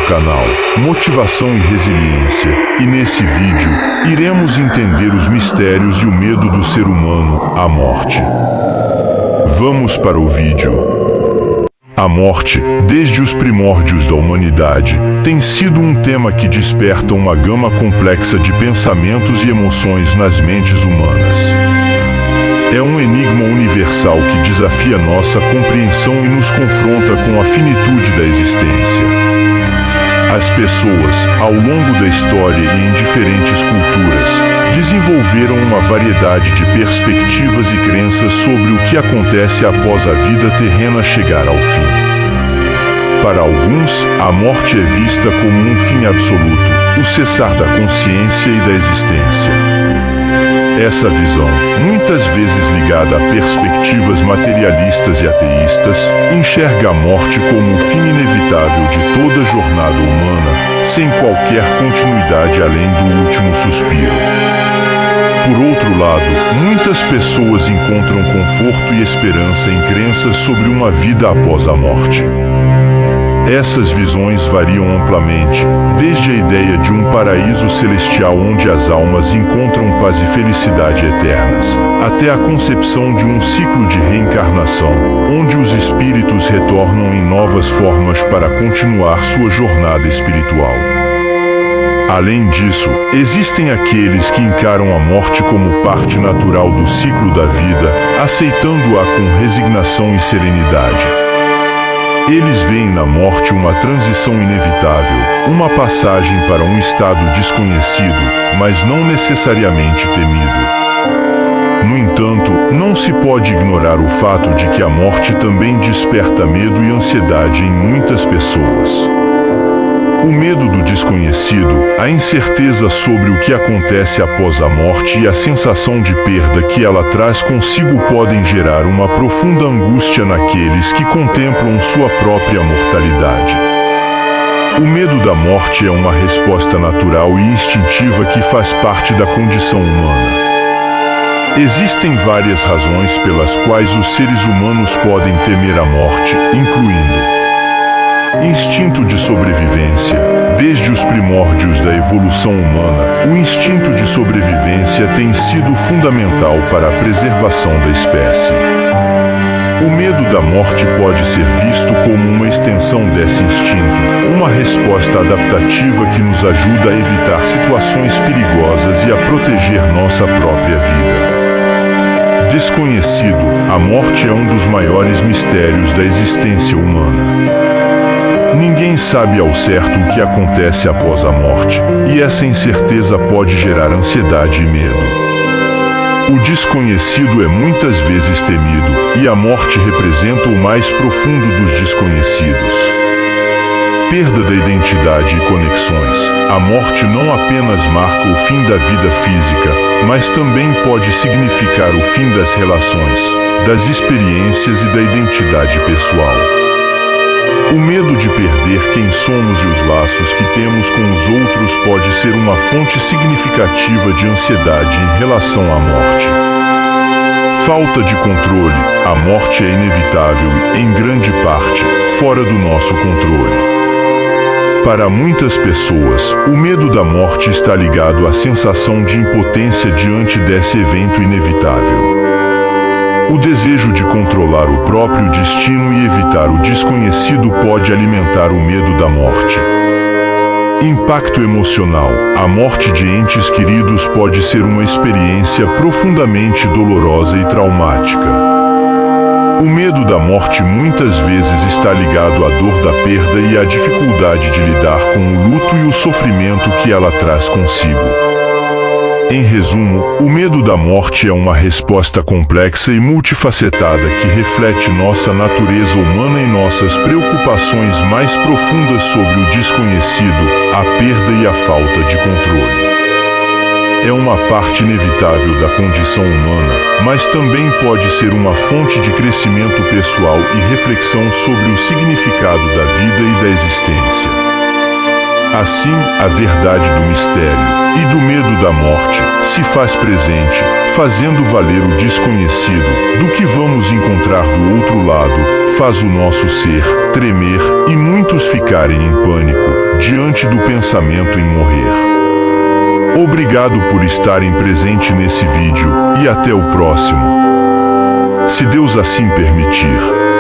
canal Motivação e Resiliência, e nesse vídeo, iremos entender os mistérios e o medo do ser humano, a morte. Vamos para o vídeo. A morte, desde os primórdios da humanidade, tem sido um tema que desperta uma gama complexa de pensamentos e emoções nas mentes humanas. É um enigma universal que desafia nossa compreensão e nos confronta com a finitude da existência. As pessoas, ao longo da história e em diferentes culturas, desenvolveram uma variedade de perspectivas e crenças sobre o que acontece após a vida terrena chegar ao fim. Para alguns, a morte é vista como um fim absoluto, o cessar da consciência e da existência. Essa visão, muitas vezes ligada a perspectivas materialistas e ateístas, enxerga a morte como o fim inevitável de toda a jornada humana, sem qualquer continuidade além do último suspiro. Por outro lado, muitas pessoas encontram conforto e esperança em crenças sobre uma vida após a morte. Essas visões variam amplamente, desde a ideia de um paraíso celestial onde as almas encontram paz e felicidade eternas, até a concepção de um ciclo de reencarnação, onde os espíritos retornam em novas formas para continuar sua jornada espiritual. Além disso, existem aqueles que encaram a morte como parte natural do ciclo da vida, aceitando-a com resignação e serenidade. Eles veem na morte uma transição inevitável, uma passagem para um estado desconhecido, mas não necessariamente temido. No entanto, não se pode ignorar o fato de que a morte também desperta medo e ansiedade em muitas pessoas. O medo do desconhecido, a incerteza sobre o que acontece após a morte e a sensação de perda que ela traz consigo podem gerar uma profunda angústia naqueles que contemplam sua própria mortalidade. O medo da morte é uma resposta natural e instintiva que faz parte da condição humana. Existem várias razões pelas quais os seres humanos podem temer a morte, incluindo instinto de sobrevivência. Desde os primórdios da evolução humana, o instinto de sobrevivência tem sido fundamental para a preservação da espécie. O medo da morte pode ser visto como uma extensão desse instinto, uma resposta adaptativa que nos ajuda a evitar situações perigosas e a proteger nossa própria vida. Desconhecido, a morte é um dos maiores mistérios da existência humana. Ninguém sabe ao certo o que acontece após a morte, e essa incerteza pode gerar ansiedade e medo. O desconhecido é muitas vezes temido, e a morte representa o mais profundo dos desconhecidos. Perda da identidade e conexões. A morte não apenas marca o fim da vida física, mas também pode significar o fim das relações, das experiências e da identidade pessoal. O medo de perder quem somos e os laços que temos com os outros pode ser uma fonte significativa de ansiedade em relação à morte. Falta de controle. A morte é inevitável e, em grande parte, fora do nosso controle. Para muitas pessoas, o medo da morte está ligado à sensação de impotência diante desse evento inevitável. O desejo de controlar o próprio destino e evitar o desconhecido pode alimentar o medo da morte. Impacto emocional. A morte de entes queridos pode ser uma experiência profundamente dolorosa e traumática. O medo da morte muitas vezes está ligado à dor da perda e à dificuldade de lidar com o luto e o sofrimento que ela traz consigo. Em resumo, o medo da morte é uma resposta complexa e multifacetada que reflete nossa natureza humana e nossas preocupações mais profundas sobre o desconhecido, a perda e a falta de controle. É uma parte inevitável da condição humana, mas também pode ser uma fonte de crescimento pessoal e reflexão sobre o significado da vida e da existência. Assim, a verdade do mistério e do medo da morte se faz presente, fazendo valer o desconhecido, do que vamos encontrar do outro lado, faz o nosso ser tremer e muitos ficarem em pânico, diante do pensamento em morrer. Obrigado por estarem presente nesse vídeo e até o próximo. Se Deus assim permitir.